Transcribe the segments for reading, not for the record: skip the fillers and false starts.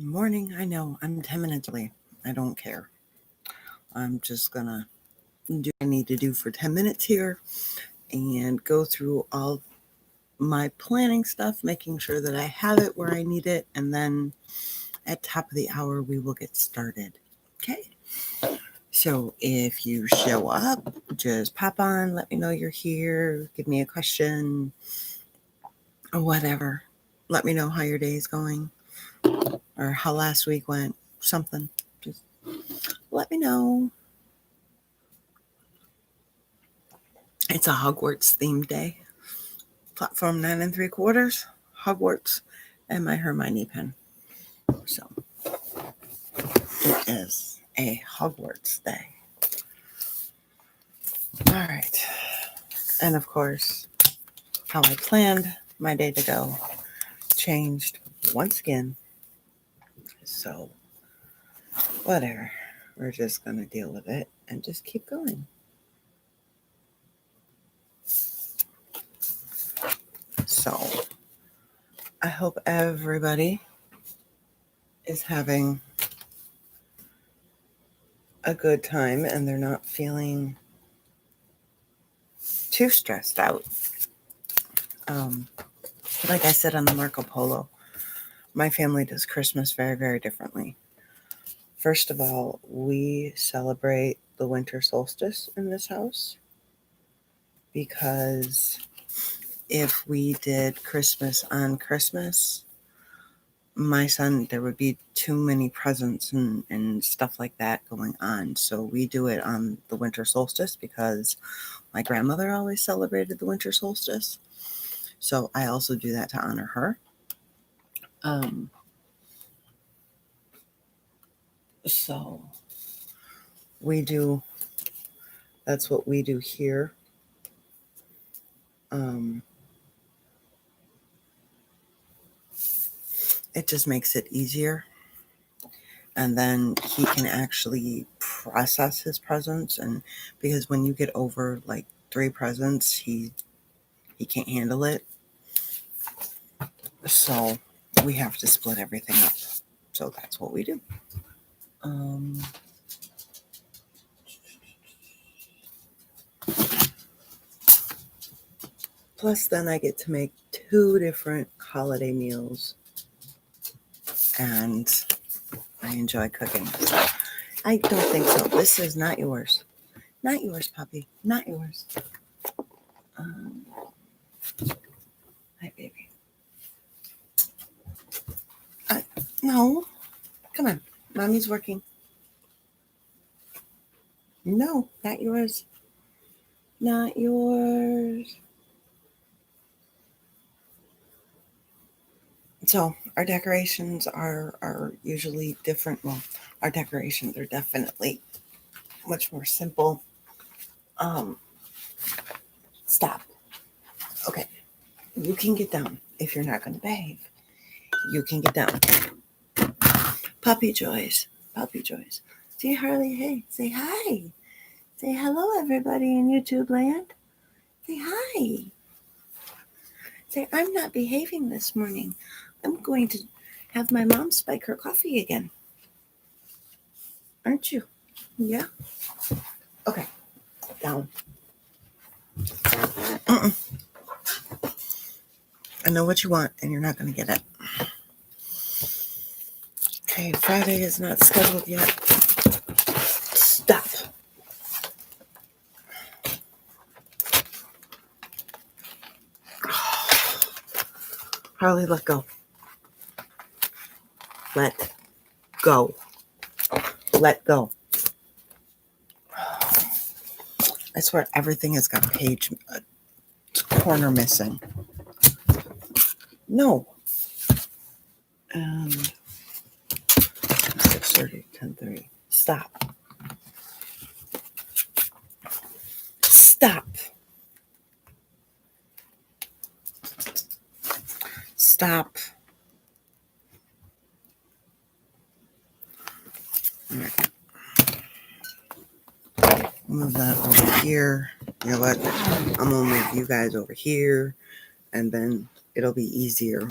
Morning. I know I'm 10 minutes late. I don't care. I'm just gonna do what I need to do for 10 minutes here and go through all my planning stuff, making sure that I have it where I need it, and then at top of the hour we will get started. Okay. So if you show up, just pop on, let me know you're here, give me a question or whatever. Let me know how your day is going or how last week went, something. Just let me know. It's a Hogwarts themed day. Platform 9 3/4, Hogwarts, and my Hermione pen. So it is a Hogwarts day. All right. And of course, how I planned my day to go changed once again. So, whatever. We're just going to deal with it and just keep going. So, I hope everybody is having a good time and they're not feeling too stressed out. Um, like I said on the Marco Polo, my family does Christmas very, very differently. First of all, we celebrate the winter solstice in this house because if we did Christmas on Christmas, my son, there would be too many presents and stuff like that going on. So we do it on the winter solstice because my grandmother always celebrated the winter solstice. So I also do that to honor her. So we do, that's what we do here. Um, it just makes it easier. And then he can actually process his presents. And because when you get over like 3 presents, he can't handle it. So we have to split everything up. So that's what we do. Plus, then I get to make 2 different holiday meals. And I enjoy cooking. I don't think so. This is not yours. Not yours, puppy. Not yours. Hi, baby. No. Come on. Mommy's working. No, not yours. Not yours. So our decorations are usually different. Well, our decorations are definitely much more simple. Stop. Okay. You can get down if you're not going to behave. You can get down. Puppy Joyce. Puppy Joyce. See Harley. Hey, say hi. Say hello, everybody in YouTube land. Say hi. Say, I'm not behaving this morning. I'm going to have my mom spike her coffee again. Aren't you? Yeah? Okay. Down. I know what you want, and you're not going to get it. Okay, Friday is not scheduled yet. Stop. Harley, let go. Let go. Let go. I swear everything has got a page, a corner missing. No. 6:30, 10:30. Stop. Stop. Stop. All right. Move that over here. You know what? I'm going to move you guys over here, and then it'll be easier.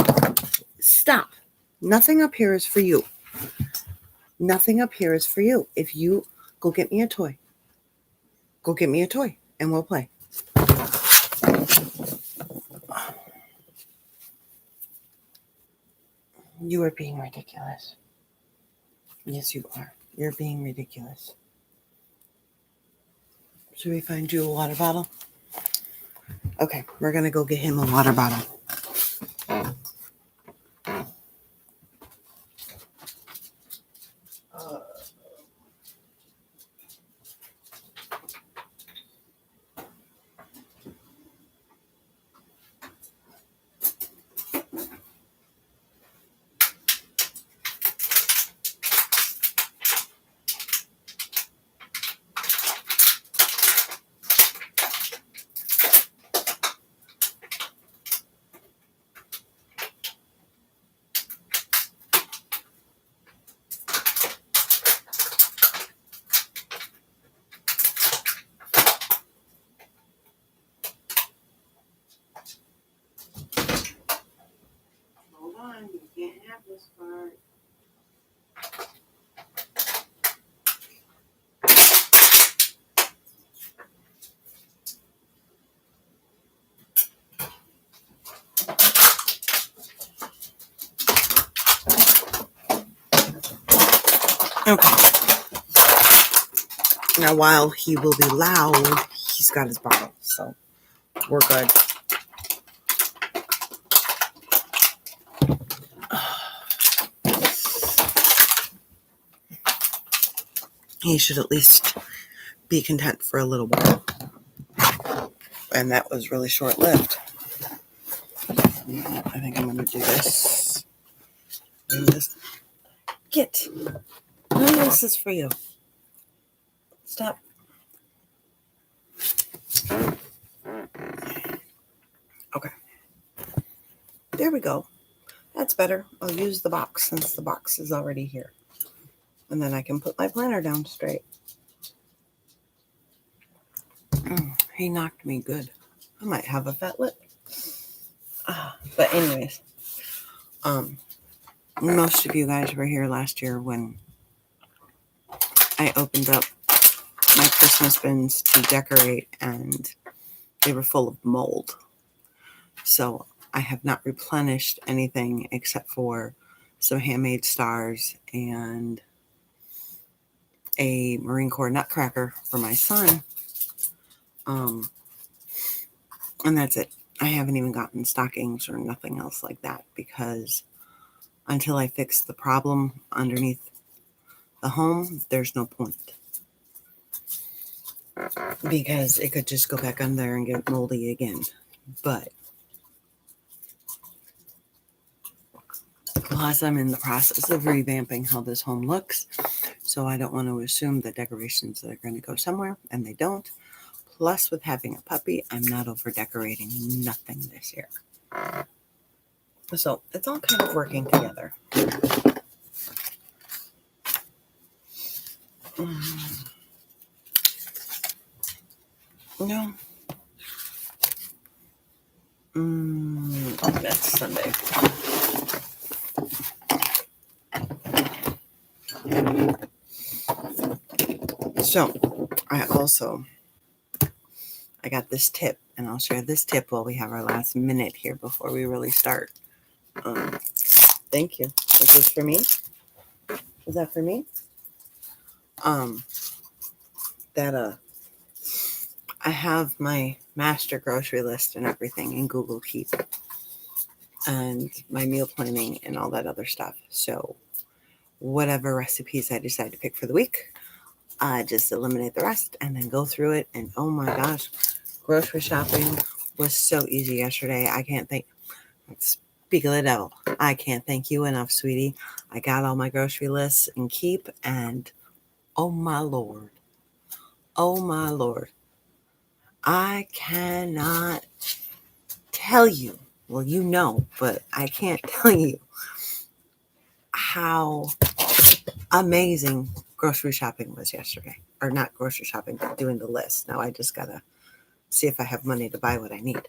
Stop. Nothing up here is for you. Nothing up here is for you. If you go get me a toy, and we'll play. You are being ridiculous. Yes, you are. You're being ridiculous. Should we find you a water bottle? Okay, we're going to go get him a water bottle. Hold on, you can't have this part. Okay. Now, while he will be loud, he's got his bottle, so we're good. He should at least be content for a little while. And that was really short-lived. I think I'm going to do this. And this. Get. None of this is for you. Stop. Okay. There we go. That's better. I'll use the box since the box is already here. And then I can put my planner down straight. He knocked me good. I might have a fat lip. But anyways, most of you guys were here last year when I opened up my Christmas bins to decorate, and they were full of mold. So I have not replenished anything except for some handmade stars and a Marine Corps nutcracker for my son. And that's it. I haven't even gotten stockings or nothing else like that, because until I fix the problem underneath the home, there's no point. Because it could just go back on there and get moldy again. But plus, I'm in the process of revamping how this home looks. So I don't want to assume the decorations that are going to go somewhere, and they don't. Plus, with having a puppy, I'm not over decorating nothing this year. So it's all kind of working together. No. That's Sunday. So, I got this tip, and I'll share this tip while we have our last minute here before we really start. Thank you. Is this for me? Is that for me? I have my master grocery list and everything in Google Keep, and my meal planning and all that other stuff. So whatever recipes I decide to pick for the week, I just eliminate the rest and then go through it. And oh my gosh, grocery shopping was so easy yesterday. I can't think. Speak of the devil. I can't thank you enough, sweetie. I got all my grocery lists in Keep, and oh my Lord. Oh my Lord. I cannot tell you. Well, you know, but I can't tell you how amazing grocery shopping was yesterday. Or not grocery shopping, but doing the list. Now I just gotta see if I have money to buy what I need.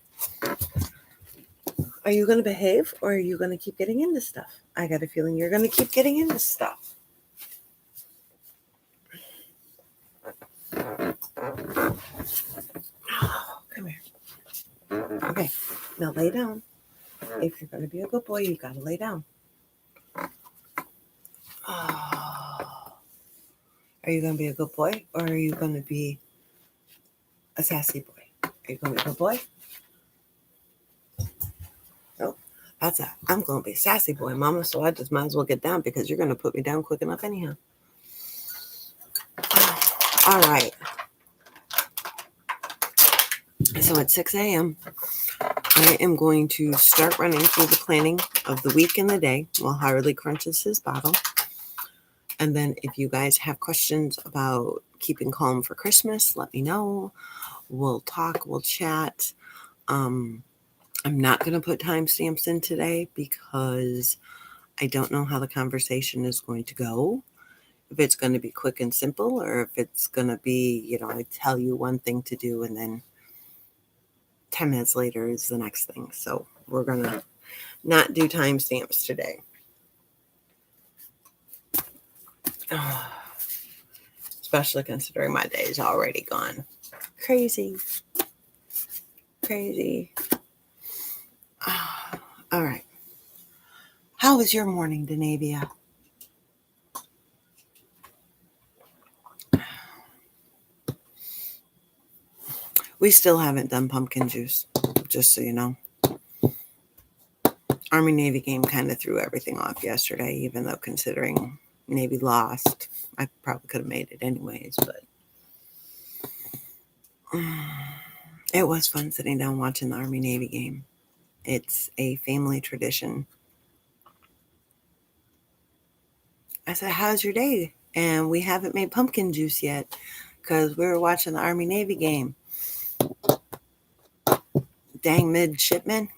Are you going to behave, or are you going to keep getting into stuff? I got a feeling you're going to keep getting into stuff. Come here. Okay, now lay down. If you're going to be a good boy, you got to lay down. Are you going to be a good boy, or are you going to be a sassy boy? Are you going to be a good boy? No, I'm going to be a sassy boy, Mama, so I just might as well get down because you're going to put me down quick enough anyhow. All right. So at 6 a.m., I am going to start running through the planning of the week and the day while Harley crunches his bottle. And then if you guys have questions about keeping calm for Christmas, let me know. We'll talk, we'll chat. I'm not going to put timestamps in today because I don't know how the conversation is going to go. If it's going to be quick and simple, or if it's going to be, I tell you one thing to do and then 10 minutes later is the next thing. So we're going to not do timestamps today. Especially considering my day is already gone. Crazy. All right. How was your morning, Denavia? We still haven't done pumpkin juice, just so you know. Army-Navy game kind of threw everything off yesterday, even though considering Navy lost, I probably could have made it anyways, but it was fun sitting down watching the Army-Navy game. It's a family tradition. I said, how's your day? And we haven't made pumpkin juice yet because we were watching the Army-Navy game. Dang midshipmen.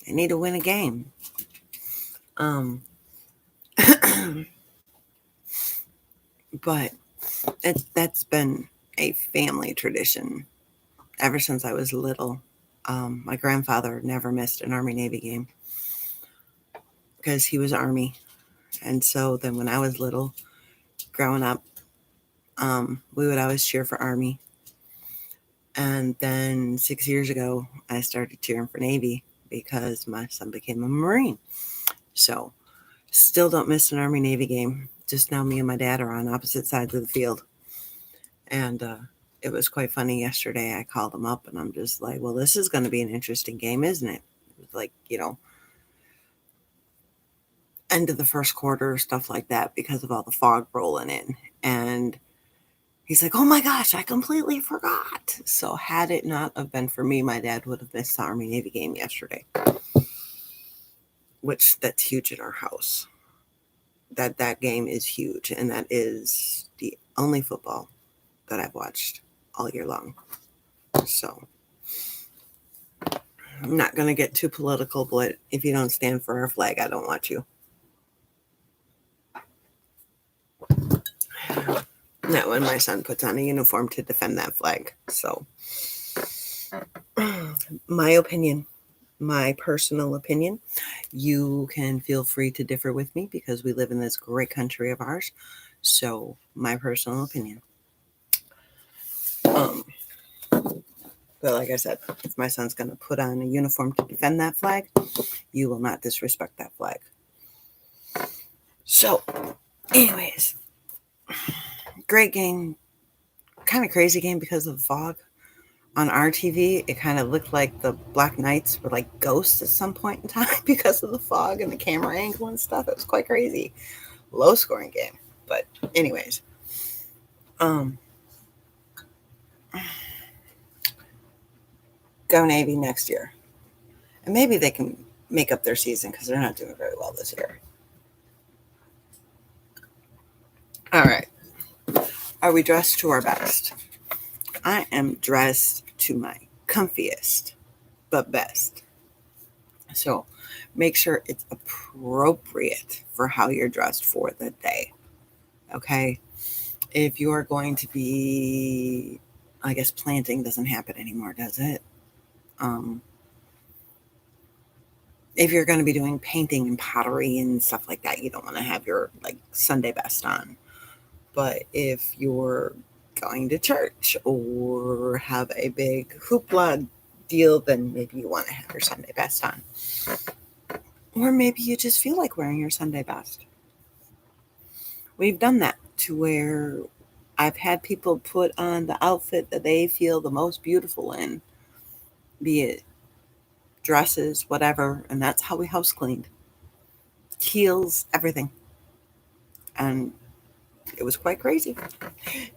They need to win a game. But that's been a family tradition ever since I was little. My grandfather never missed an Army-Navy game because he was Army. And so then when I was little, growing up, we would always cheer for Army. And then 6 years ago, I started cheering for Navy because my son became a Marine. So still don't miss an Army-Navy game. Just now me and my dad are on opposite sides of the field. And it was quite funny yesterday. I called him up and I'm just like, well, this is going to be an interesting game, isn't it? It was like, end of the first quarter, stuff like that, because of all the fog rolling in. And he's like, oh my gosh, I completely forgot. So had it not have been for me, my dad would have missed the Army-Navy game yesterday, which that's huge in our house. That game is huge, and that is the only football that I've watched all year long. So I'm not going to get too political, but if you don't stand for our flag, I don't want you. Not when my son puts on a uniform to defend that flag. So my opinion, my personal opinion, you can feel free to differ with me because we live in this great country of ours. So my personal opinion. But like I said, if my son's going to put on a uniform to defend that flag, you will not disrespect that flag. So, anyways, great game. Kind of crazy game because of the fog. On our TV, it kind of looked like the Black Knights were like ghosts at some point in time because of the fog and the camera angle and stuff. It was quite crazy. Low scoring game. But anyways, go Navy next year. And maybe they can make up their season because they're not doing very well this year. All right. Are we dressed to our best? I am dressed to my comfiest, but best. So make sure it's appropriate for how you're dressed for the day. Okay. If you are going to be, I guess planting doesn't happen anymore, does it? if you're going to be doing painting and pottery and stuff like that, you don't want to have your like Sunday best on. But if you're going to church or have a big hoopla deal, then maybe you want to have your Sunday best on. Or maybe you just feel like wearing your Sunday best. We've done that to where I've had people put on the outfit that they feel the most beautiful in, be it dresses, whatever, and that's how we house cleaned. Heels, everything. And it was quite crazy.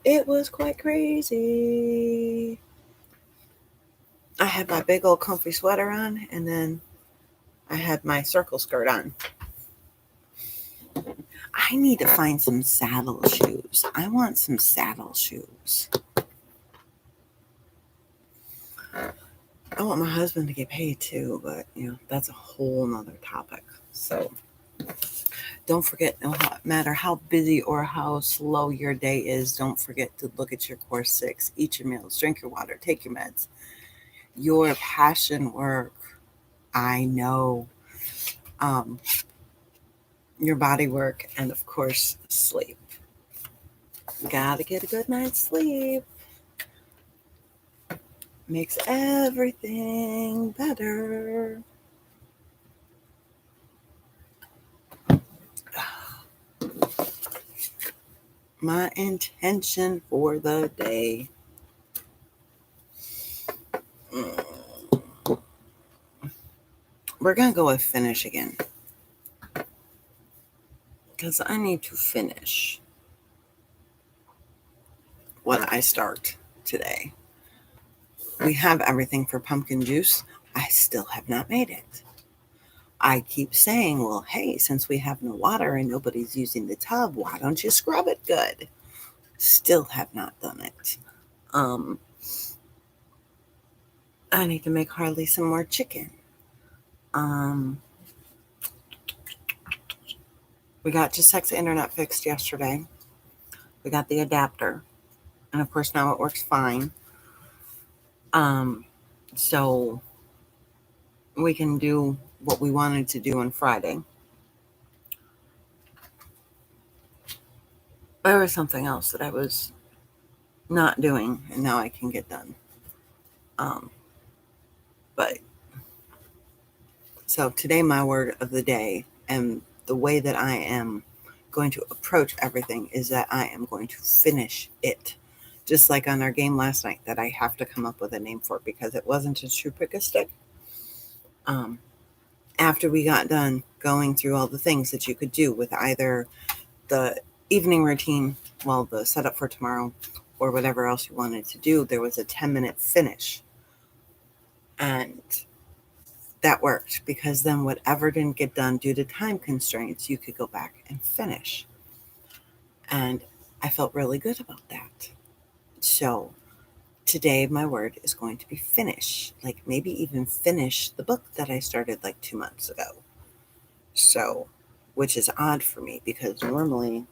It was quite crazy. I had my big old comfy sweater on, and then I had my circle skirt on. I need to find some saddle shoes. I want some saddle shoes. I want my husband to get paid too, but that's a whole nother topic. So don't forget, no matter how busy or how slow your day is, don't forget to look at your core 6, eat your meals, drink your water, take your meds. Your passion work, I know, your body work, and of course, sleep. Gotta get a good night's sleep. Makes everything better. My intention for the day. We're going to go with finish again. Because I need to finish what I start today. We have everything for pumpkin juice. I still have not made it. I keep saying, well, hey, since we have no water and nobody's using the tub, why don't you scrub it good? Still have not done it. I need to make Harley some more chicken. We got Just internet fixed yesterday. We got the adapter. And of course, now it works fine. So we can do what we wanted to do on Friday. There was something else that I was not doing, and now I can get done. But so today, my word of the day, and the way that I am going to approach everything is that I am going to finish it. Just like on our game last night, that I have to come up with a name for it because it wasn't a true pick a stick. After we got done going through all the things that you could do with either the evening routine, well, the setup for tomorrow, or whatever else you wanted to do, there was a 10-minute finish. And that worked because then whatever didn't get done due to time constraints, you could go back and finish. And I felt really good about that. So today, my word is going to be finish, like maybe even finish the book that I started like 2 months ago. So, which is odd for me because normally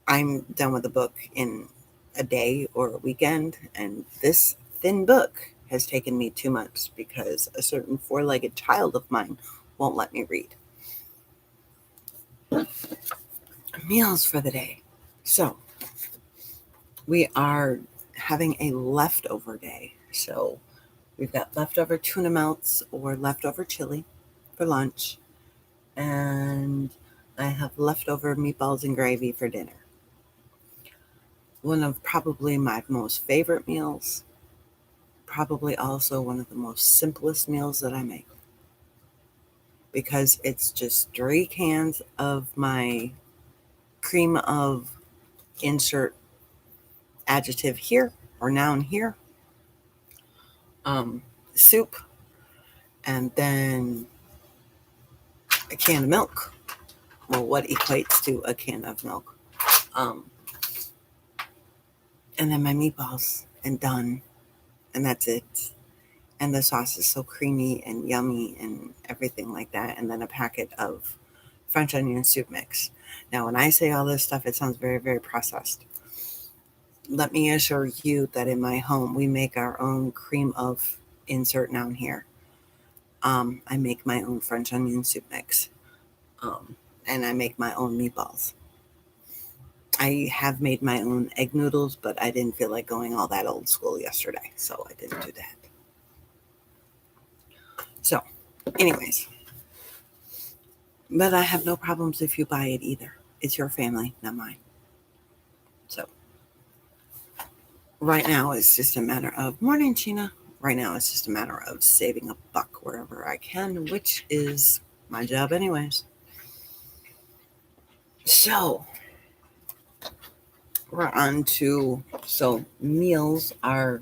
I'm done with the book in a day or a weekend, and this thin book has taken me 2 months because a certain 4-legged child of mine won't let me read. Meals for the day. So we are having a leftover day. So we've got leftover tuna melts or leftover chili for lunch, and I have leftover meatballs and gravy for dinner. One of probably my most favorite meals, probably also one of the most simplest meals that I make, because it's just 3 cans of my cream of insert adjective here or noun here, soup, and then a can of milk. Well, what equates to a can of milk. And then my meatballs, and done. And that's it. And the sauce is so creamy and yummy and everything like that. And then a packet of French onion soup mix. Now, when I say all this stuff, it sounds very, very processed. Let me assure you that in my home, we make our own cream of insert noun here. I make my own French onion soup mix, and I make my own meatballs. I have made my own egg noodles, but I didn't feel like going all that old school yesterday, so I didn't do that. So, anyways, but I have no problems if you buy it either. It's your family, not mine. So, right now it's just a matter of morning, Gina. Right now it's just a matter of saving a buck wherever I can, which is my job, anyways. So, we're on to meals are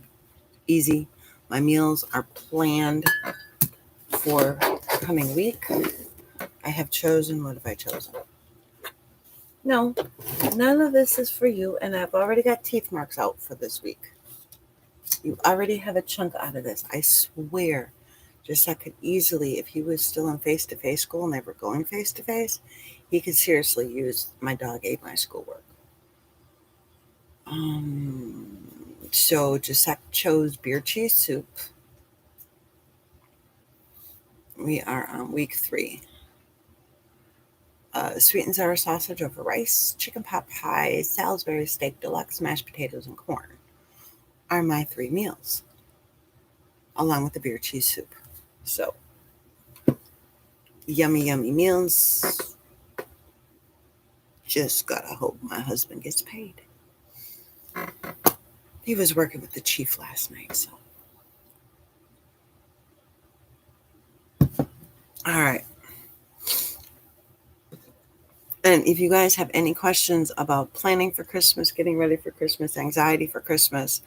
easy. My meals are planned for the coming week. I have chosen, what have I chosen? No, none of this is for you, and I've already got teeth marks out for this week. You already have a chunk out of this. I swear, just I could easily, if he was still in face-to-face school and they were going face-to-face, he could seriously use my dog ate my schoolwork. So Giuseppe chose beer cheese soup. We are on week 3. Sweet and sour sausage over rice, chicken pot pie, Salisbury steak deluxe, mashed potatoes, and corn are my 3 meals, along with the beer cheese soup. So, yummy, yummy meals. Just gotta hope my husband gets paid. He was working with the chief last night, so. All right. And if you guys have any questions about planning for Christmas, getting ready for Christmas, anxiety for Christmas,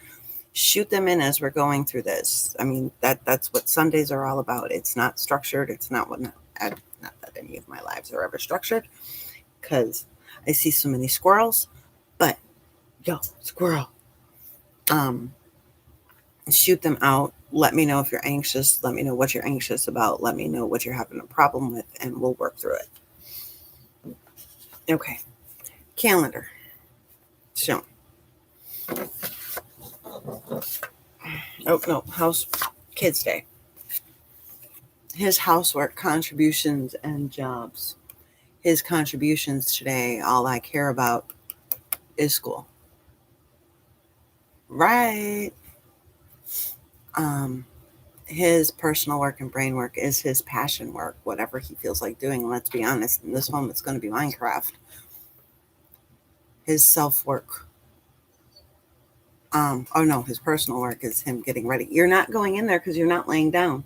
shoot them in as we're going through this. I mean, that's what Sundays are all about. It's not structured. It's not not that any of my lives are ever structured, because I see so many squirrels. But yo, squirrel, shoot them out. Let me know if you're anxious. Let me know what you're anxious about. Let me know what you're having a problem with, and we'll work through it. Okay. Calendar. So, oh no, house kids day. His housework contributions and jobs. His contributions today, all I care about is school. Right. His personal work and brain work is his passion work, whatever he feels like doing. And let's be honest, in this home, it's going to be Minecraft. His self work. Oh no, his personal work is him getting ready. You're not going in there because you're not laying down.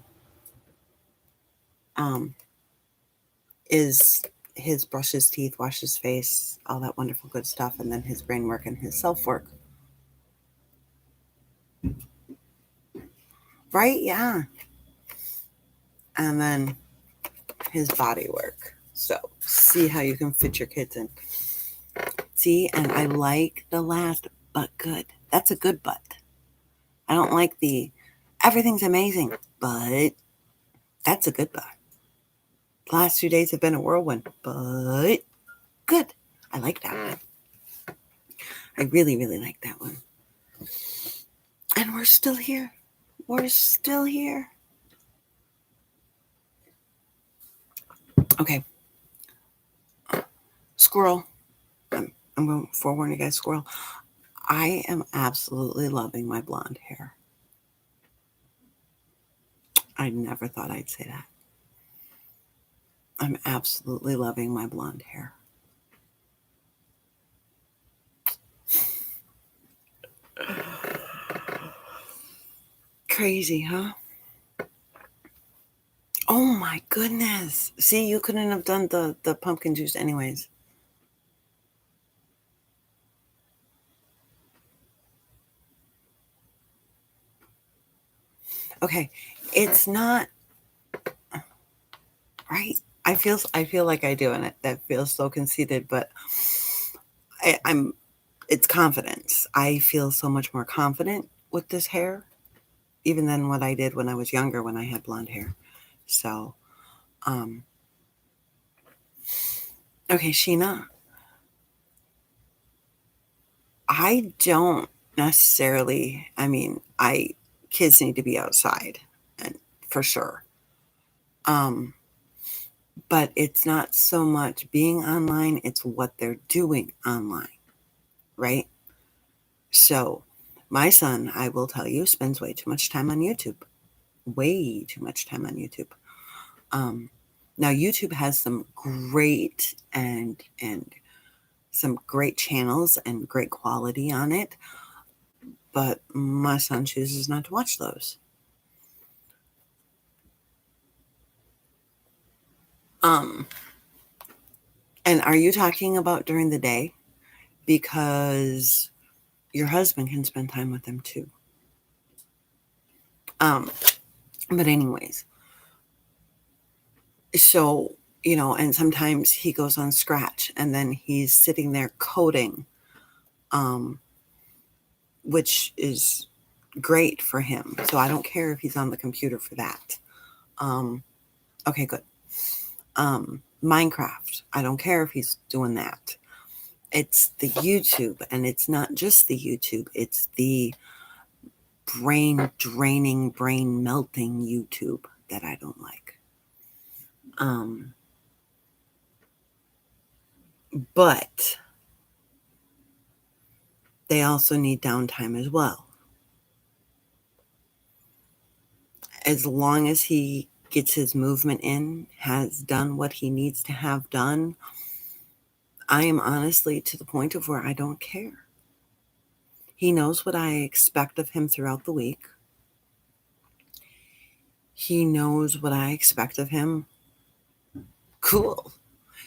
Is his brush his teeth, wash his face, all that wonderful good stuff, and then his brain work and his self work. Right? Yeah. And then his body work. So see how you can fit your kids in. See, and I like the last but good. That's a good but. I don't like the everything's amazing, but that's a good but. The last 2 days have been a whirlwind, but good. I like that one. I really, really like that one. And we're still here. We're still here. Okay. Squirrel. I'm going to forewarn you guys, squirrel. I am absolutely loving my blonde hair. I never thought I'd say that. I'm absolutely loving my blonde hair. Crazy, huh? Oh my goodness. See, you couldn't have done the pumpkin juice anyways. Okay. It's not right. I feel like I do, and that feels so conceited, but I'm it's confidence. I feel so much more confident with this hair, even than what I did when I was younger when I had blonde hair. So, okay, Sheena, I don't necessarily, I mean, kids need to be outside, and for sure. But it's not so much being online, it's what they're doing online, right? So my son, I will tell you, spends way too much time on YouTube. Way too much time on YouTube. Now YouTube has some great and some great channels and great quality on it, but my son chooses not to watch those. And are you talking about during the day? Because your husband can spend time with them too. But anyways, so, and sometimes he goes on Scratch and then he's sitting there coding, which is great for him. So I don't care if he's on the computer for that. Okay, good. Minecraft, I don't care if he's doing that. It's the YouTube, and it's not just the YouTube, it's the brain draining, brain melting YouTube that I don't like. But they also need downtime as well. As long as he gets his movement in, has done what he needs to have done, I am honestly to the point of where I don't care. He knows what I expect of him throughout the week. He knows what I expect of him. Cool.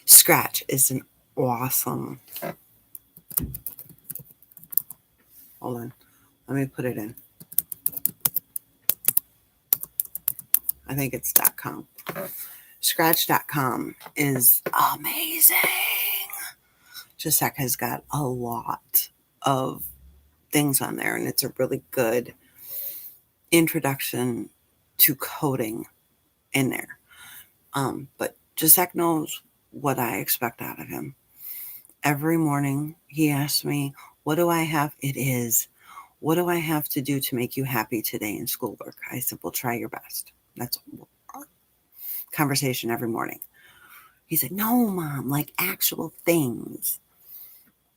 Scratch is an awesome. Hold on. Let me put it in. I think it's .com. Scratch.com is amazing. Jacek has got a lot of things on there, and it's a really good introduction to coding in there. But Jacek knows what I expect out of him. Every morning he asks me, what do I have? What do I have to do to make you happy today in schoolwork? I said, well, try your best. That's our conversation every morning. He said, no, Mom, like actual things.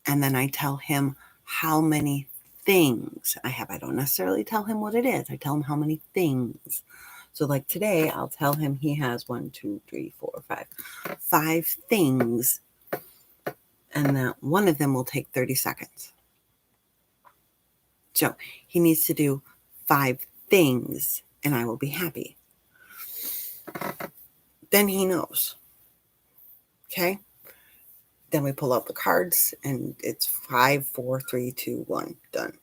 And then I tell him how many things I have. I don't necessarily tell him what it is. I tell him how many things. So like today, I'll tell him he has 5 things, and that one of them will take 30 seconds. So he needs to do 5 things, and I will be happy. Then he knows. Okay? Then we pull out the cards, and it's 5, 4, 3, 2, 1, done.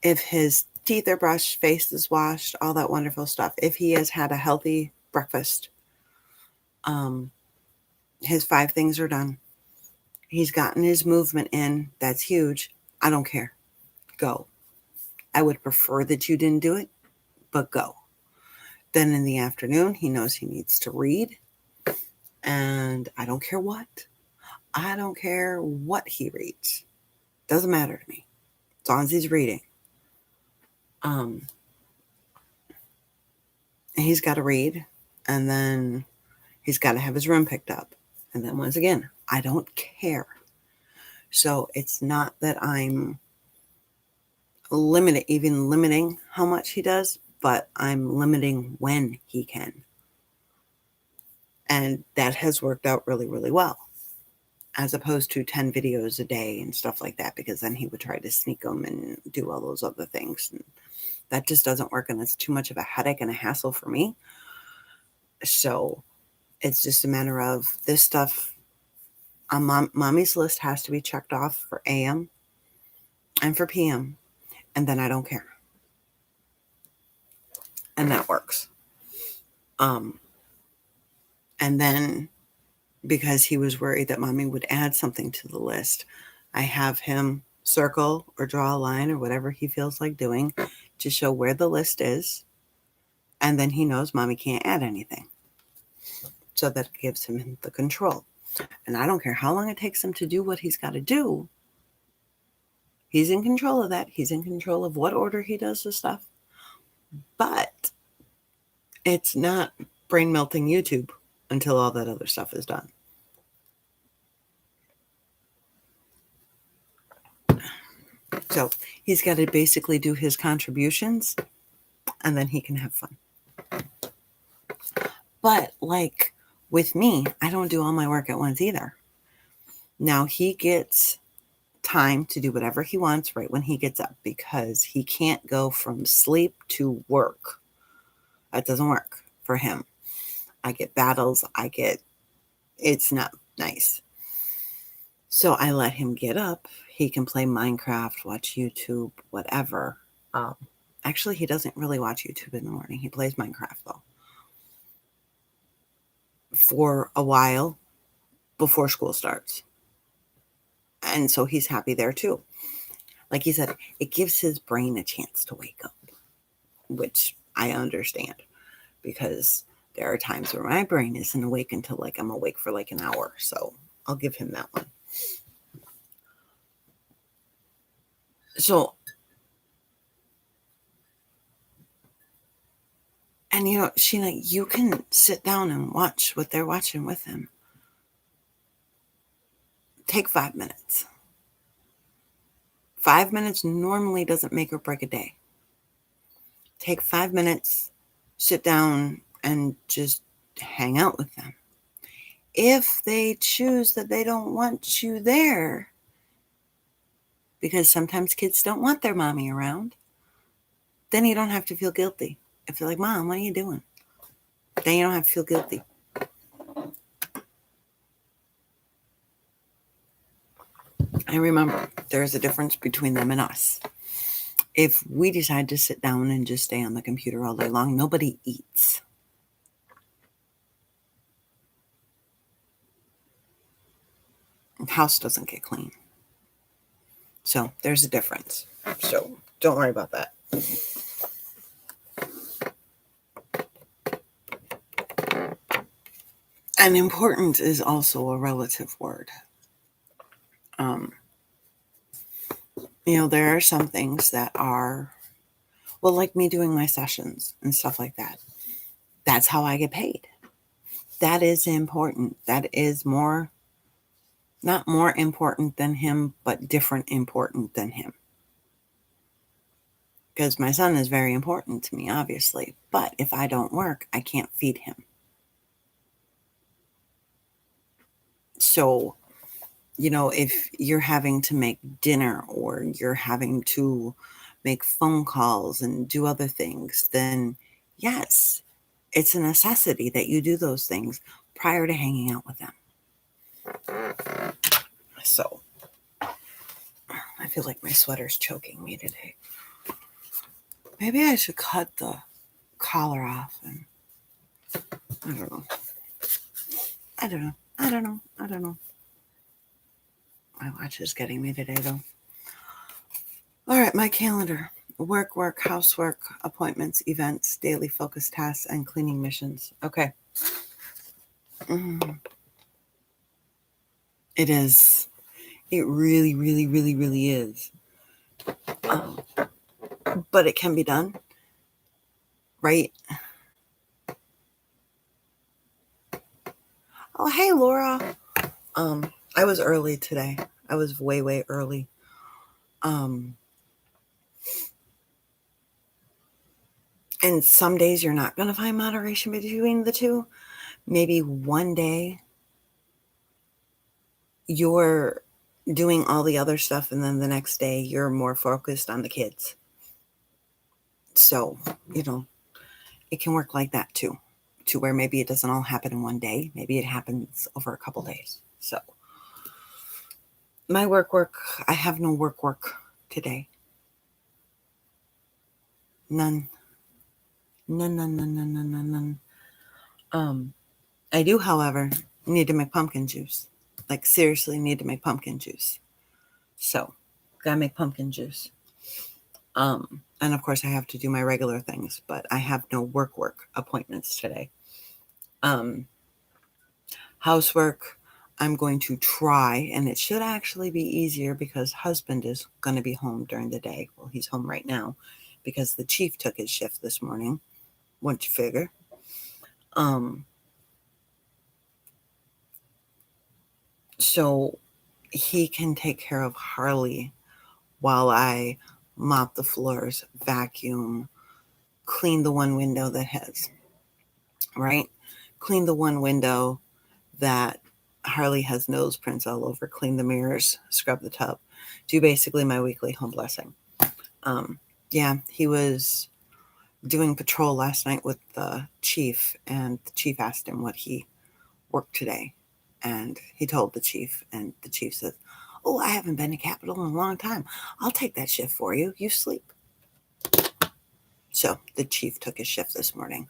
If his teeth are brushed, face is washed, all that wonderful stuff. If he has had a healthy breakfast, his 5 things are done. He's gotten his movement in. That's huge. I don't care. Go. I would prefer that you didn't do it, but go. Then in the afternoon, he knows he needs to read. And I don't care what. I don't care what he reads. Doesn't matter to me. As long as he's reading. He's got to read. And then he's got to have his room picked up. And then once again, I don't care. So it's not that I'm limiting how much he does, but I'm limiting when he can. And that has worked out really, really well, as opposed to 10 videos a day and stuff like that, because then he would try to sneak them and do all those other things. And that just doesn't work, and it's too much of a headache and a hassle for me. So it's just a matter of this stuff on mommy's list has to be checked off for AM and for PM, and then I don't care. And that works. And then because he was worried that mommy would add something to the list, I have him circle or draw a line or whatever he feels like doing to show where the list is. And then he knows mommy can't add anything. So that gives him the control. And I don't care how long it takes him to do what he's got to do. He's in control of that. He's in control of what order he does the stuff. But it's not brain melting YouTube until all that other stuff is done. So he's got to basically do his contributions and then he can have fun. But like with me, I don't do all my work at once either. Now he gets time to do whatever he wants right when he gets up because he can't go from sleep to work. That doesn't work for him. I get battles. It's not nice. So I let him get up. He can play Minecraft, watch YouTube, whatever. Actually, he doesn't really watch YouTube in the morning. He plays Minecraft though. For a while before school starts. And so he's happy there too. Like he said, it gives his brain a chance to wake up, which I understand because there are times where my brain isn't awake until like I'm awake for like an hour. So I'll give him that one. So, and you know, Sheena, you can sit down and watch what they're watching with him. Take 5 minutes. 5 minutes normally doesn't make or break a day. Take 5 minutes, sit down, and just hang out with them. If they choose that they don't want you there, because sometimes kids don't want their mommy around, then you don't have to feel guilty. If they're like, Mom, what are you doing? Then you don't have to feel guilty. And remember, there's a difference between them and us. If we decide to sit down and just stay on the computer all day long, nobody eats. The house doesn't get clean. So there's a difference. So don't worry about that. And important is also a relative word. You know, there are some things that are, well, like me doing my sessions and stuff like that. That's how I get paid. That is important. That is more, not more important than him, but different important than him. Because my son is very important to me, obviously. But if I don't work, I can't feed him. So, you know, if you're having to make dinner or you're having to make phone calls and do other things, then yes, it's a necessity that you do those things prior to hanging out with them. So, I feel like my sweater's choking me today. Maybe I should cut the collar off and I don't know. My watch is getting me today though. All right, my calendar. Work, housework, appointments, events, daily focus tasks, and cleaning missions. Okay. It is. It really, really, really, really is. But it can be done, right? Oh, hey, Laura. I was early today. I was way, way early. And some days you're not going to find moderation between the two. Maybe one day you're doing all the other stuff and then the next day you're more focused on the kids. So, you know, it can work like that too, to where maybe it doesn't all happen in one day. Maybe it happens over a couple days. So my work, I have no work today. None. I do, however, need to make pumpkin juice. Like seriously need to make pumpkin juice. So gotta make pumpkin juice. And of course I have to do my regular things, but I have no work appointments today. Housework, I'm going to try, and it should actually be easier because husband is going to be home during the day. Well, he's home right now because the chief took his shift this morning. Once you figure. So he can take care of Harley while I mop the floors, vacuum, clean the one window that has, right? Clean the one window that Harley has nose prints all over, clean the mirrors, scrub the tub, do basically my weekly home blessing. Yeah, he was doing patrol last night with the chief, and the chief asked him what he worked today. And he told the chief, and the chief said, "Oh, I haven't been to Capitol in a long time. I'll take that shift for you. You sleep." So the chief took his shift this morning.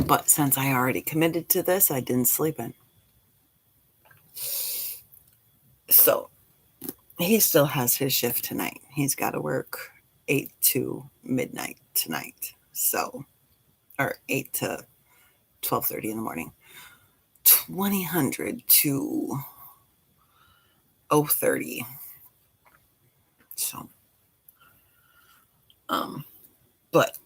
But since I already committed to this, I didn't sleep in. So he still has his shift tonight. He's got to work 8 to midnight tonight. So, or 8 to 12:30 in the morning. 2000 to 0:30. So, but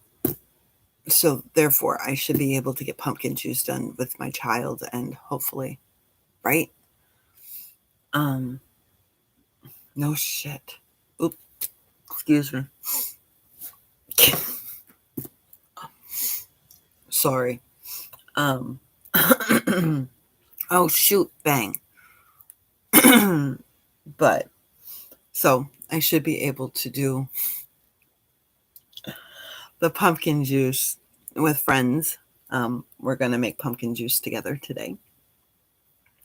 so therefore I should be able to get pumpkin juice done with my child, and hopefully, right? No shit. Oops, excuse me. Sorry. Oh shoot, bang. But so I should be able to do the pumpkin juice with friends. We're gonna make pumpkin juice together today.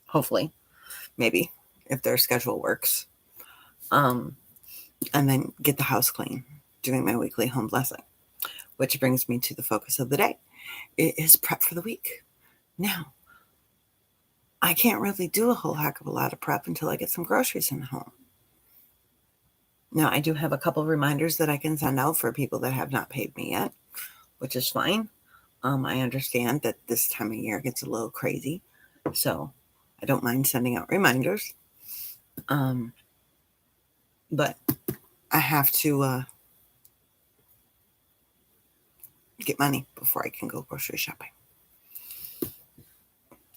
Hopefully, maybe, if their schedule works. And then get the house clean, doing my weekly home blessing. Which brings me to the focus of the day. It is prep for the week. Now, I can't really do a whole heck of a lot of prep until I get some groceries in the home. Now, I do have a couple reminders that I can send out for people that have not paid me yet, which is fine. I understand that this time of year gets a little crazy, so I don't mind sending out reminders. But I have to get money before I can go grocery shopping.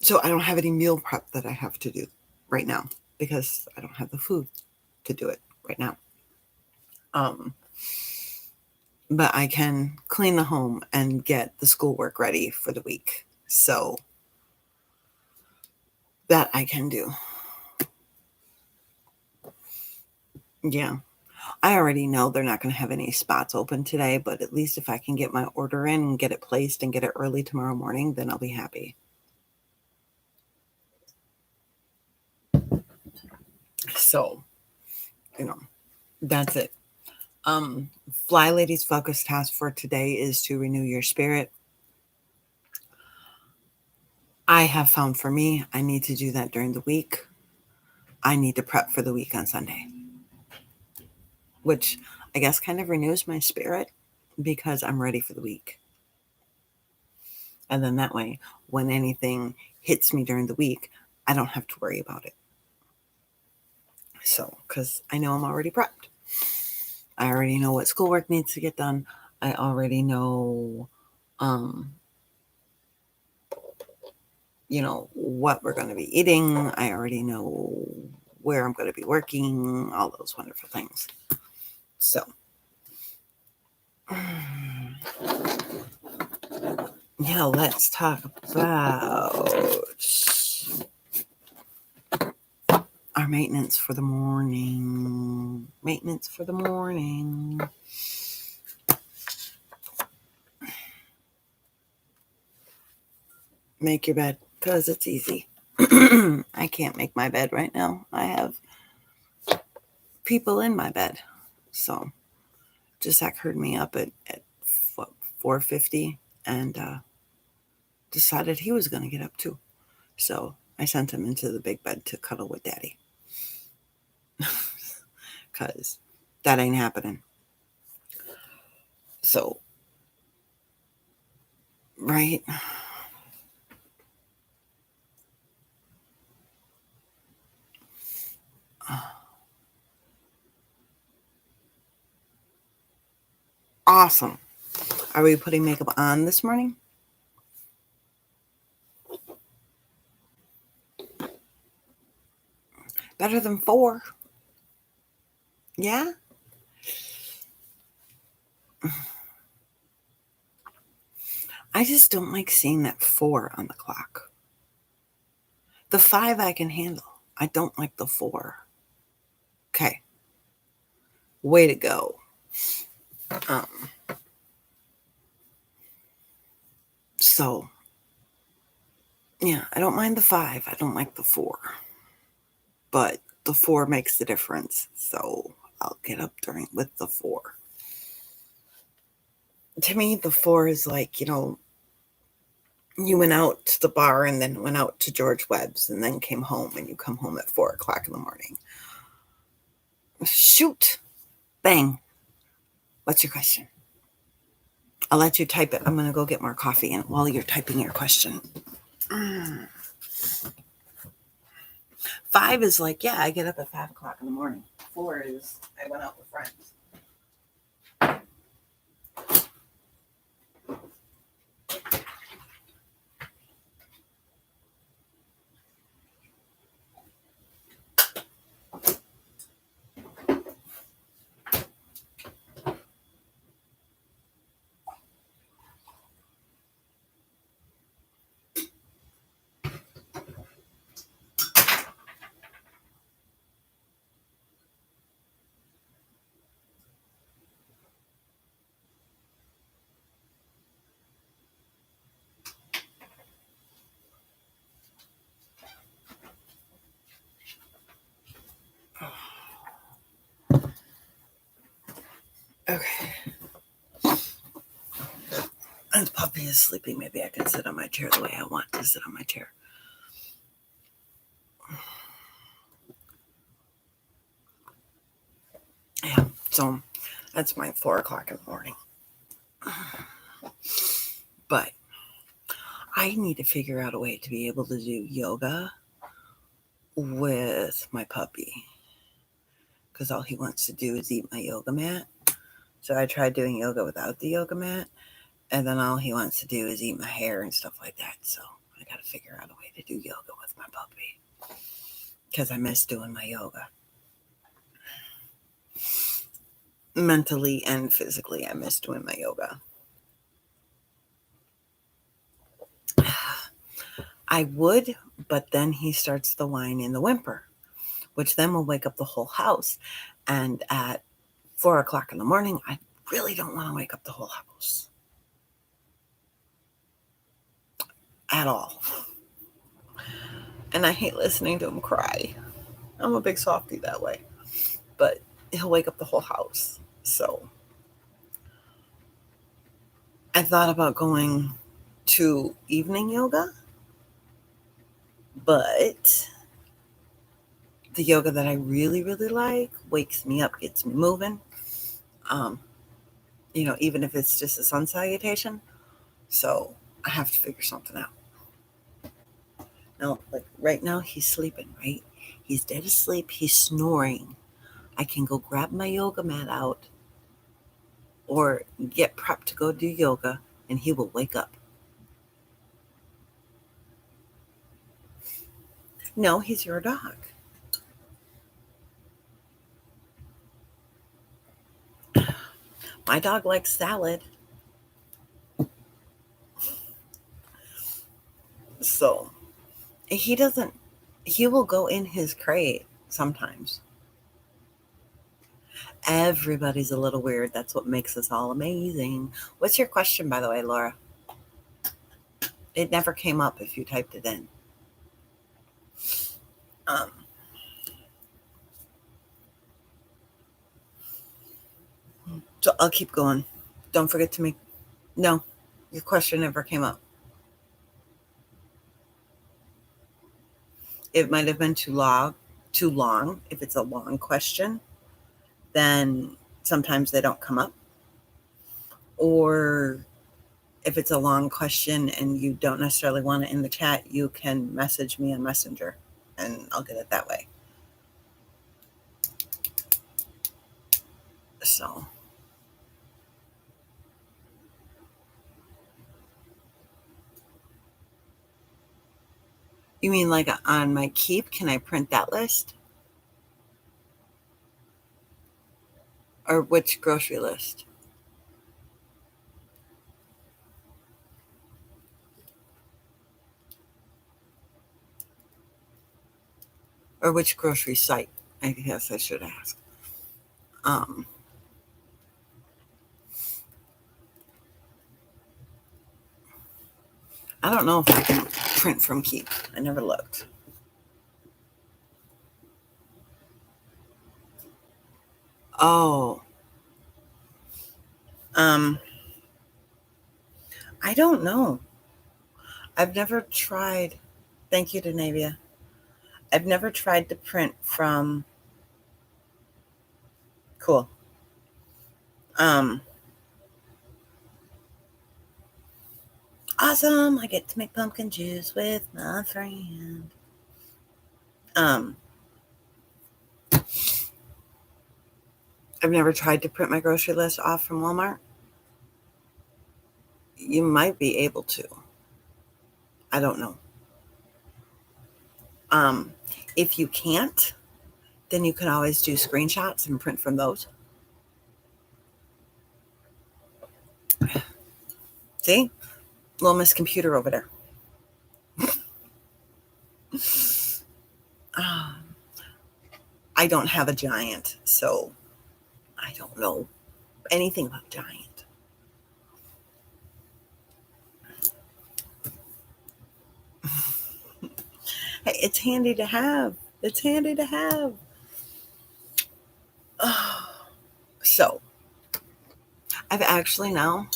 So I don't have any meal prep that I have to do right now because I don't have the food to do it right now. But I can clean the home and get the schoolwork ready for the week. So that I can do. Yeah. I already know they're not going to have any spots open today, but at least if I can get my order in and get it placed and get it early tomorrow morning, then I'll be happy. So, that's it. Fly Lady's focus task for today is to renew your spirit. I have found for me, I need to do that during the week. I need to prep for the week on Sunday, which I guess kind of renews my spirit because I'm ready for the week. And then that way, when anything hits me during the week, I don't have to worry about it. So, because I know I'm already prepped. I already know what schoolwork needs to get done. I already know, what we're going to be eating. I already know where I'm going to be working, all those wonderful things. So, let's talk about our maintenance for the morning. Make your bed, because it's easy. I can't make my bed right now. I have people in my bed. So, Zach heard me up at 4:50 and decided he was going to get up too. So, I sent him into the big bed to cuddle with Daddy. Because that ain't happening. So, right? Awesome. Are we putting makeup on this morning? Better than 4. Yeah? I just don't like seeing that 4 on the clock. The 5 I can handle. I don't like the 4. Okay. Way to go. Um, so, yeah, I don't mind the 5. I don't like the 4. But the 4 makes the difference. So I'll get up with the 4. To me, the 4 is like, you went out to the bar and then went out to George Webb's and then came home, and you come home at 4:00 in the morning. Shoot. Bang. What's your question? I'll let you type it. I'm going to go get more coffee and while you're typing your question. 5 is like, yeah, I get up at 5:00 in the morning. 4 is I went out with friends. Okay. And the puppy is sleeping. Maybe I can sit on my chair the way I want to sit on my chair. Yeah, so that's my 4:00 in the morning. But I need to figure out a way to be able to do yoga with my puppy, because all he wants to do is eat my yoga mat. So I tried doing yoga without the yoga mat, and then all he wants to do is eat my hair and stuff like that. So I got to figure out a way to do yoga with my puppy, because I miss doing my yoga. Mentally and physically, I miss doing my yoga. I would, but then he starts the whine and the whimper, which then will wake up the whole house. And at 4:00 in the morning, I really don't want to wake up the whole house at all. And I hate listening to him cry. I'm a big softie that way, but he'll wake up the whole house. So I thought about going to evening yoga, but the yoga that I really, really like wakes me up, gets me moving. Even if it's just a sun salutation. So I have to figure something out. Now, like right now, he's sleeping, right? He's dead asleep. He's snoring. I can go grab my yoga mat out or get prepped to go do yoga, and he will wake up. No, he's your dog. My dog likes salad. So he will go in his crate sometimes. Everybody's a little weird. That's what makes us all amazing. What's your question, by the way, Laura? It never came up if you typed it in. Um, so I'll keep going. Don't forget to make. No, your question never came up. It might have been too long. Too long. If it's a long question, then sometimes they don't come up. Or if it's a long question and you don't necessarily want it in the chat, you can message me on Messenger, and I'll get it that way. So, you mean like on my Keep? Can I print that list? Or which grocery list? Or which grocery site? I guess I should ask. Um, I don't know if I can print from Keep. I never looked. Oh, um, I don't know. I've never tried. Thank you, Denavia. I've never tried to print from. Cool. Um, awesome. I get to make pumpkin juice with my friend. Um, I've never tried to print my grocery list off from Walmart. You might be able to. I don't know. Um, if you can't, then you can always do screenshots and print from those. See? Little Miss Computer over there. I don't have a Giant, so I don't know anything about Giant. Hey, it's handy to have. It's handy to have. So, I've actually now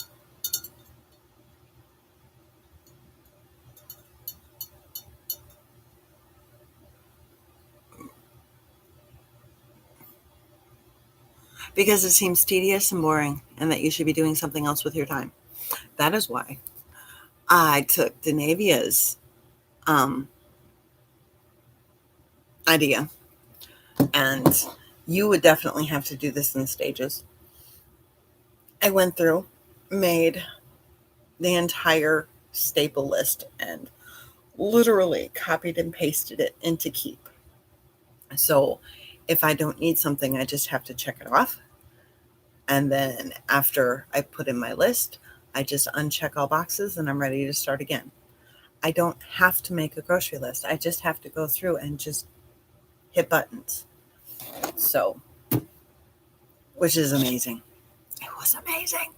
because it seems tedious and boring and that you should be doing something else with your time. That is why I took Denavia's idea, and you would definitely have to do this in stages. I went through, made the entire staple list, and literally copied and pasted it into Keep. So if I don't need something, I just have to check it off. And then after I put in my list, I just uncheck all boxes and I'm ready to start again. I don't have to make a grocery list. I just have to go through and just hit buttons. So, which is amazing. It was amazing.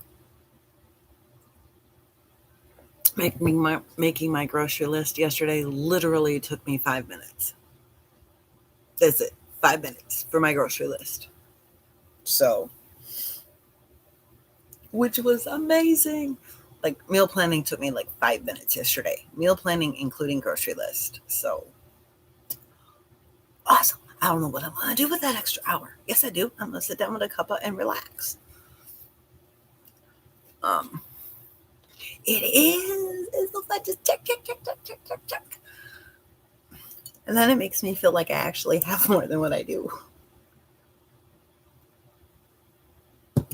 Making my grocery list yesterday literally took me 5 minutes. That's it. 5 minutes for my grocery list. So, which was amazing. Like meal planning took me like 5 minutes yesterday. Meal planning including grocery list. So awesome. I don't know what I'm going to do with that extra hour. Yes, I do. I'm going to sit down with a cuppa and relax. Um, it is. It's so fun. Just check. And then it makes me feel like I actually have more than what I do.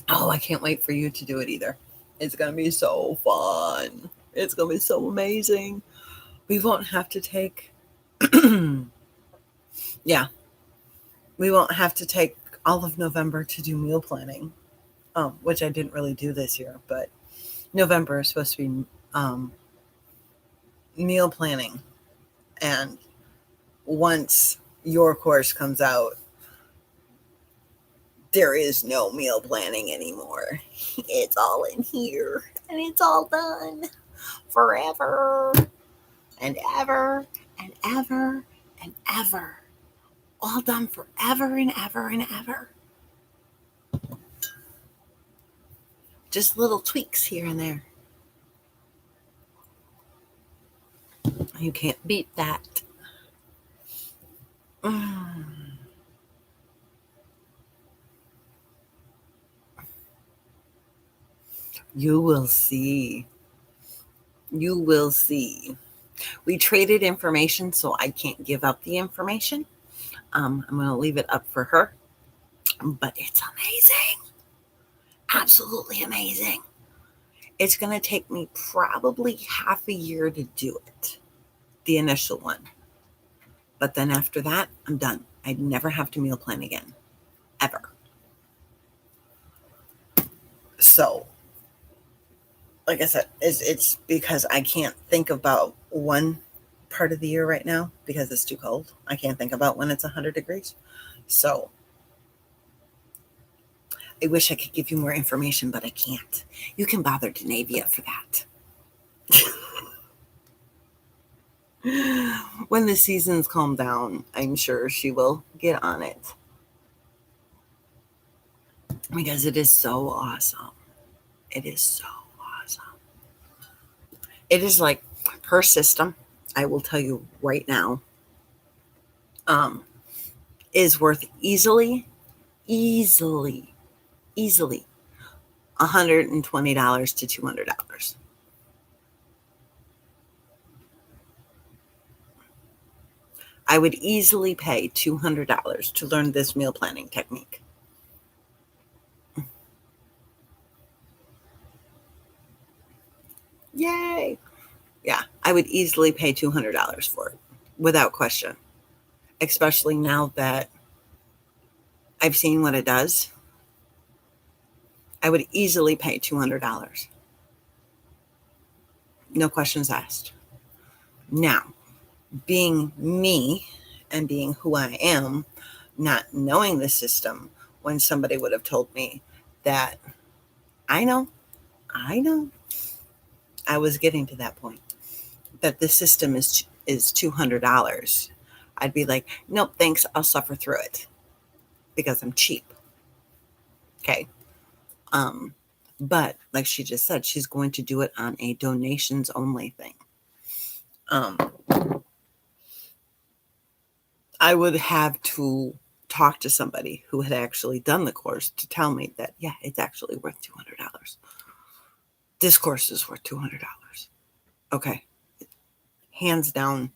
Oh, I can't wait for you to do it either. It's going to be so fun. It's going to be so amazing. We won't have to take, yeah, we won't have to take all of November to do meal planning, which I didn't really do this year, but November is supposed to be meal planning. And once your course comes out, there is no meal planning anymore. It's all in here and it's all done forever and ever and ever and ever. All done forever and ever and ever. Just little tweaks here and there. You can't beat that. You will see. You will see. We traded information, so I can't give out the information. I'm going to leave it up for her, but it's amazing. absolutely amazing. It's going to take me probably half a year to do it, the initial one. But then after that, I'm done. I'd never have to meal plan again, ever. So, like I said, it's because I can't think about one part of the year right now because it's too cold. I can't think about when it's 100 degrees. So, I wish I could give you more information, but I can't. You can bother Denavia for that. When the seasons calm down, I'm sure she will get on it. Because it is so awesome. It is so awesome. It is like her system, I will tell you right now, is worth easily $120 to $200. I would easily pay $200 to learn this meal planning technique. Yay! Yeah, I would easily pay $200 for it without question, especially now that I've seen what it does. I would easily pay $200. No questions asked. Now, being me and being who I am, not knowing the system, when somebody would have told me that, I know, I was getting to that point, that the system is $200, I'd be like, nope, thanks, I'll suffer through it because I'm cheap. Okay. But like she just said, she's going to do it on a donations only thing. I would have to talk to somebody who had actually done the course to tell me that, yeah, it's actually worth $200. This course is worth $200. Okay. Hands down,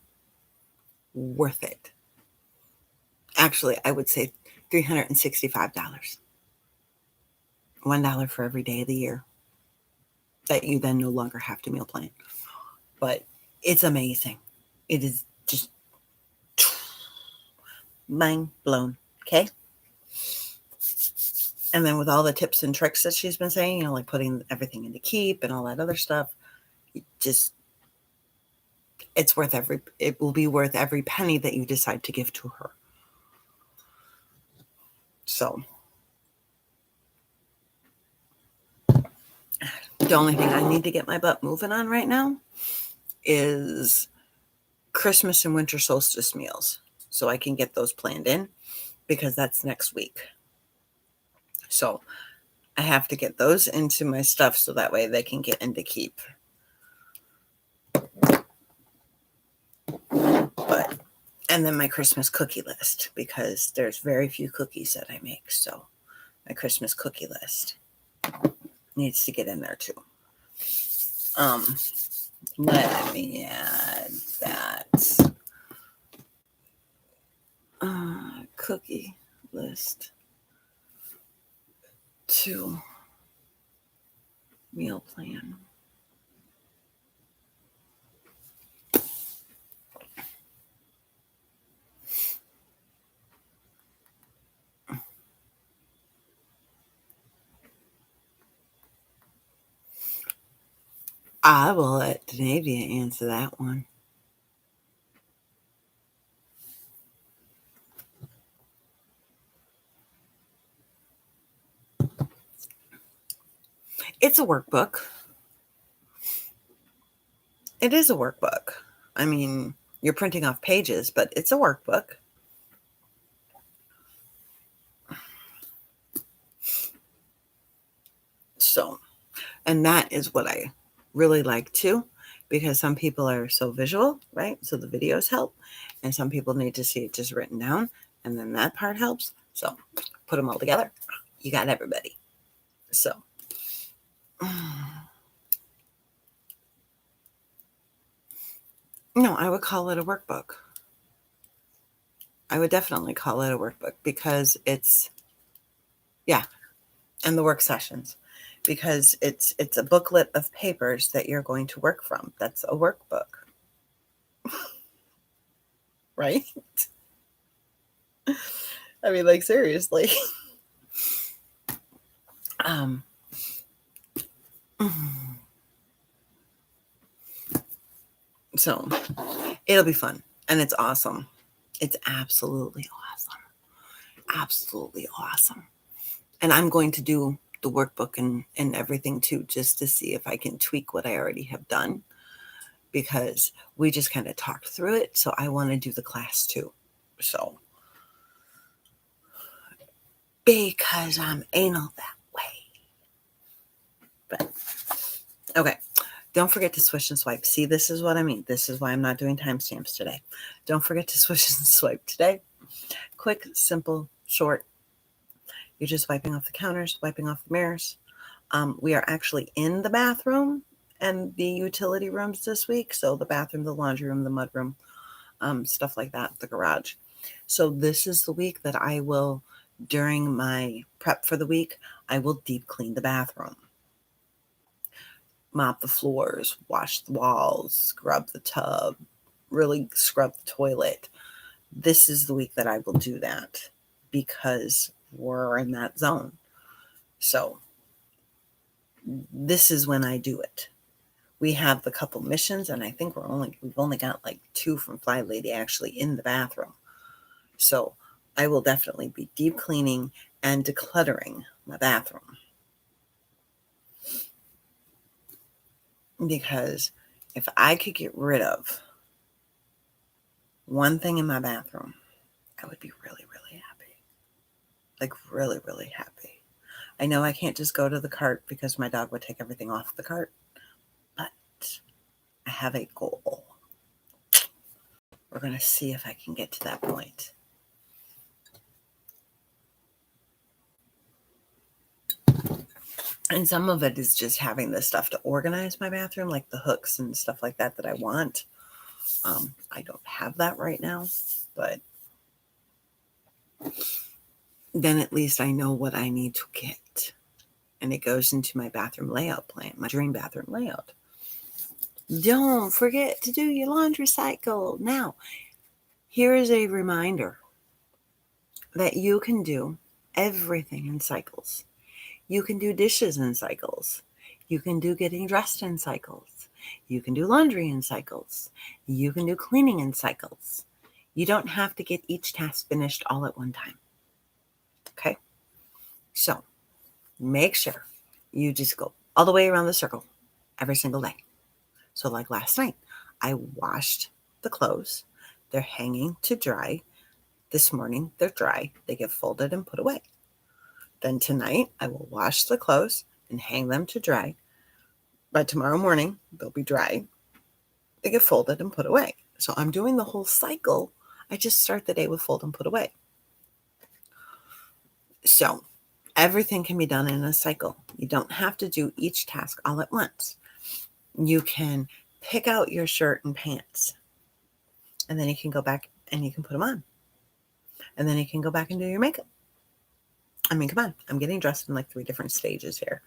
worth it. Actually, I would say $365. $1 for every day of the year that you then no longer have to meal plan. But it's amazing. It is just mind blown. Okay. And then with all the tips and tricks that she's been saying, like putting everything into keep and all that other stuff, it will be worth every penny that you decide to give to her. So the only thing I need to get my butt moving on right now is Christmas and winter solstice meals, so I can get those planned in, because that's next week. So I have to get those into my stuff so that way they can get into keep. And then my Christmas cookie list, because there's very few cookies that I make. So my Christmas cookie list needs to get in there too. Let me add that cookie list to meal plan. I will let Denavia answer that one. It's a workbook. It is a workbook. I mean, you're printing off pages, but it's a workbook. So, and that is what I really like too, because some people are so visual, right? So the videos help, and some people need to see it just written down, and then that part helps. So put them all together. You got everybody. So no, I would call it a workbook. I would definitely call it a workbook, because it's, yeah, and the work sessions. because it's a booklet of papers that you're going to work from. That's a workbook. Right? I mean, like, seriously. um so it'll be fun, and it's awesome. It's absolutely awesome. Absolutely awesome. And I'm going to do the workbook and everything too, just to see if I can tweak what I already have done, because we just kind of talked through it. So I want to do the class too. So, because I'm anal that way. But, okay. Don't forget to swish and swipe. See, this is what I mean. This is why I'm not doing timestamps today. Don't forget to swish and swipe today. Quick, simple, short. You're just wiping off the counters, wiping off the mirrors. We are actually in the bathroom and the utility rooms this week. So the bathroom, the laundry room, the mudroom, stuff like that, the garage. So this is the week that I will, during my prep for the week, I will deep clean the bathroom. Mop the floors, wash the walls, scrub the tub, really scrub the toilet. This is the week that I will do that because we're in that zone. So this is when I do it. We have the couple missions, and I think we've only got like 2 from Fly Lady actually in the bathroom. So I will definitely be deep cleaning and decluttering my bathroom. Because if I could get rid of one thing in my bathroom, I would be really, really happy. Like, really, really happy. I know I can't just go to the cart because my dog would take everything off the cart, but I have a goal. We're going to see if I can get to that point. And some of it is just having the stuff to organize my bathroom, like the hooks and stuff like that I want. I don't have that right now, but then at least I know what I need to get. And it goes into my bathroom layout plan, my dream bathroom layout. Don't forget to do your laundry cycle. Now, here is a reminder that you can do everything in cycles. You can do dishes in cycles. You can do getting dressed in cycles. You can do laundry in cycles. You can do cleaning in cycles. You don't have to get each task finished all at one time. Okay? So make sure you just go all the way around the circle every single day. So like last night, I washed the clothes. They're hanging to dry. This morning, they're dry. They get folded and put away. Then tonight, I will wash the clothes and hang them to dry. By tomorrow morning, they'll be dry. They get folded and put away. So I'm doing the whole cycle. I just start the day with fold and put away. So everything can be done in a cycle. You don't have to do each task all at once. You can pick out your shirt and pants, and then you can go back and you can put them on. And then you can go back and do your makeup. I mean, come on. I'm getting dressed in like 3 different stages here.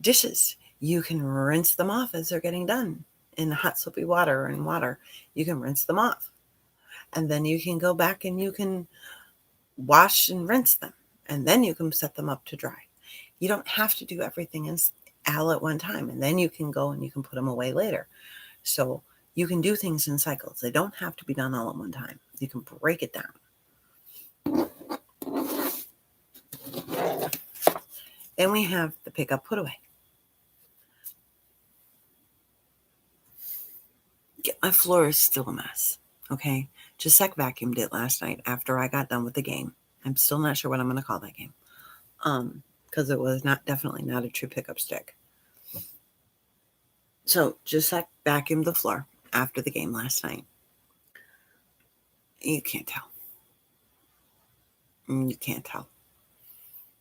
Dishes. You can rinse them off as they're getting done in hot soapy water and water. You can rinse them off. And then you can go back and you can wash and rinse them. And then you can set them up to dry. You don't have to do everything all at one time. And then you can go and you can put them away later. So you can do things in cycles. They don't have to be done all at one time. You can break it down. Then we have the pick up, put away. My floor is still a mess. Okay. Gisek vacuumed it last night after I got done with the game. I'm still not sure what I'm going to call that game. Because it was definitely not a true pickup stick. So Gisek vacuumed the floor after the game last night. You can't tell. You can't tell.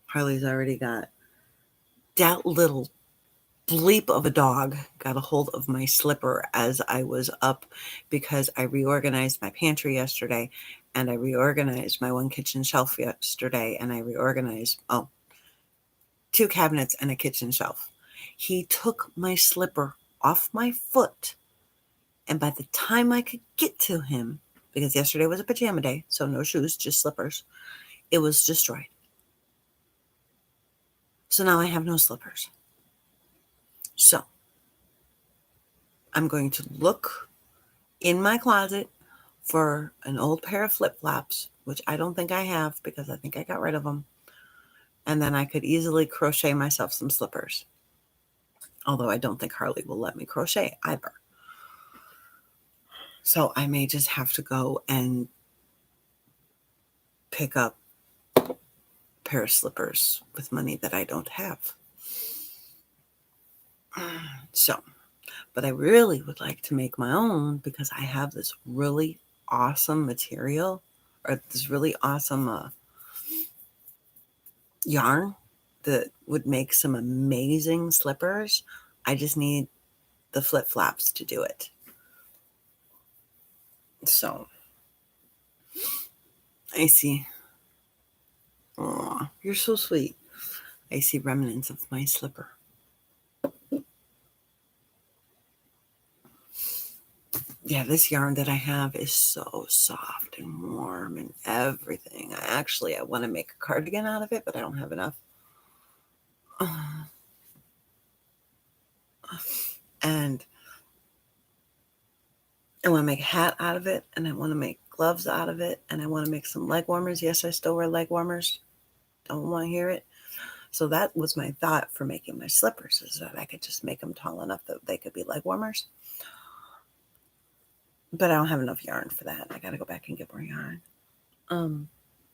Harley's already got that little bleep of a dog got a hold of my slipper as I was up because I reorganized my pantry yesterday and I reorganized my one kitchen shelf yesterday and I reorganized, 2 cabinets and a kitchen shelf. He took my slipper off my foot, and by the time I could get to him, because yesterday was a pajama day, so no shoes, just slippers, it was destroyed. So now I have no slippers. So I'm going to look in my closet for an old pair of flip-flops, which I don't think I have because I think I got rid of them. And then I could easily crochet myself some slippers. Although I don't think Harley will let me crochet either. So I may just have to go and pick up a pair of slippers with money that I don't have. So, but I really would like to make my own because I have this really awesome material, or this really awesome yarn that would make some amazing slippers. I just need the flip-flops to do it. So I see. Oh, you're so sweet. I see remnants of my slipper. Yeah, this yarn that I have is so soft and warm and everything. I want to make a cardigan out of it, but I don't have enough. And I want to make a hat out of it, and I want to make gloves out of it, and I want to make some leg warmers. Yes, I still wear leg warmers. Don't want to hear it. So that was my thought for making my slippers, is that I could just make them tall enough that they could be leg warmers. But I don't have enough yarn for that. I got to go back and get more yarn.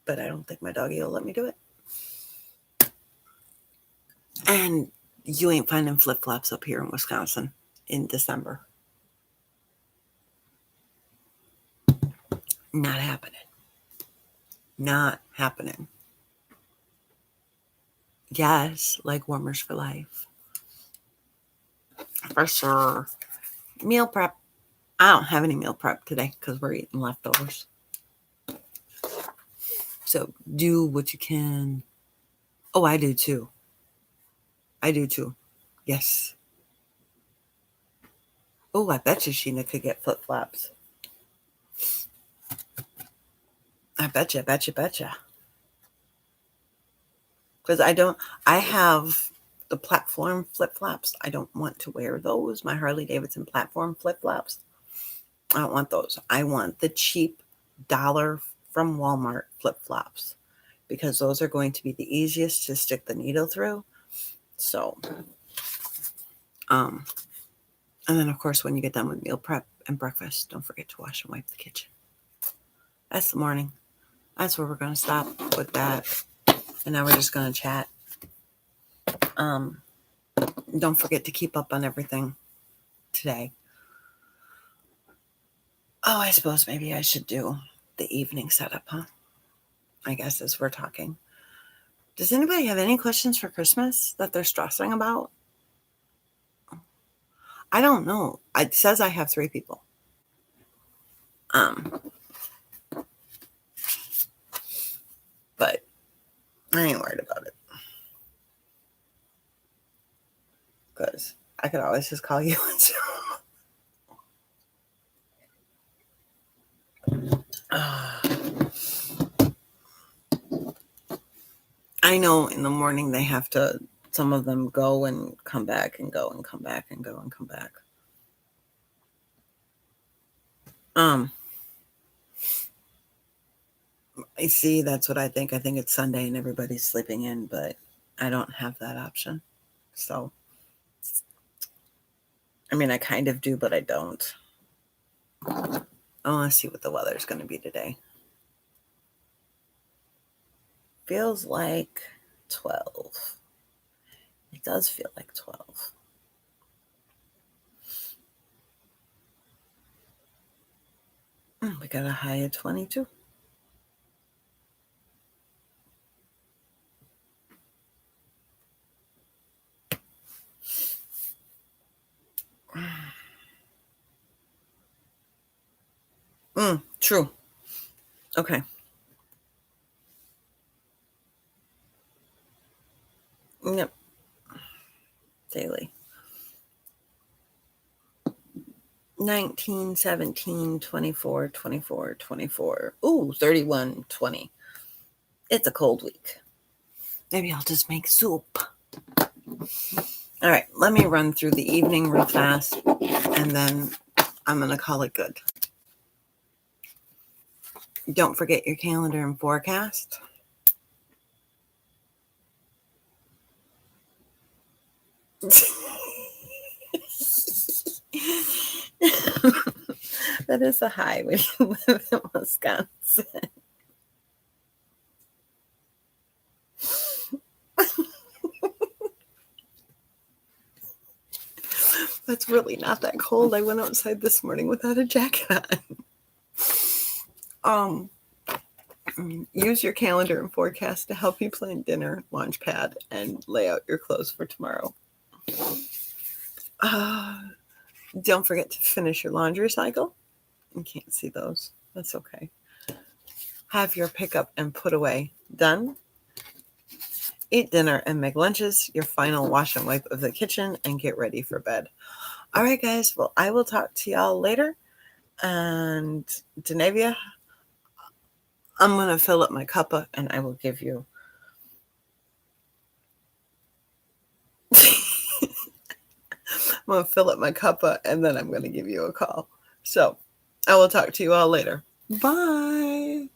But I don't think my doggy will let me do it. And you ain't finding flip-flops up here in Wisconsin in December. Not happening. Not happening. Yes, leg warmers for life. For sure. Meal prep. I don't have any meal prep today because we're eating leftovers. So do what you can. Oh, I do too. Yes. Oh, I bet you Sheena could get flip-flops. I betcha. Because I have the platform flip-flops. I don't want to wear those. My Harley Davidson platform flip-flops. I don't want those. I want the cheap dollar from Walmart flip-flops because those are going to be the easiest to stick the needle through. So, and then of course, when you get done with meal prep and breakfast, don't forget to wash and wipe the kitchen. That's the morning. That's where we're going to stop with that. And now we're just going to chat. Don't forget to keep up on everything today. Oh, I suppose maybe I should do the evening setup, huh? I guess as we're talking. Does anybody have any questions for Christmas that they're stressing about? I don't know. It says I have 3 people. But I ain't worried about it. Because I could always just call you. I know in the morning they have to, some of them go and come back and go and come back and go and come back. I see, that's what I think. I think it's Sunday and everybody's sleeping in, but I don't have that option. So, I mean, I kind of do, but I don't. I want to see what the weather's going to be today. Feels like 12. It does feel like 12. We got a high of 22. True. Okay. Yep. Daily. 19, 17, 24, 24, 24. Ooh, 31, 20. It's a cold week. Maybe I'll just make soup. All right, let me run through the evening real fast, and then I'm going to call it good. Don't forget your calendar and forecast. That is a high when you live in Wisconsin. It's really not that cold. I went outside this morning without a jacket on. Use your calendar and forecast to help you plan dinner, launch pad, and lay out your clothes for tomorrow. Don't forget to finish your laundry cycle. You can't see those. That's okay. Have your pickup and put away done. Eat dinner and make lunches, your final wash and wipe of the kitchen, and get ready for bed. All right, guys. Well, I will talk to y'all later. And Denavia, I'm going to fill up my cuppa and I will give you. I'm going to fill up my cuppa and then I'm going to give you a call. So I will talk to you all later. Bye.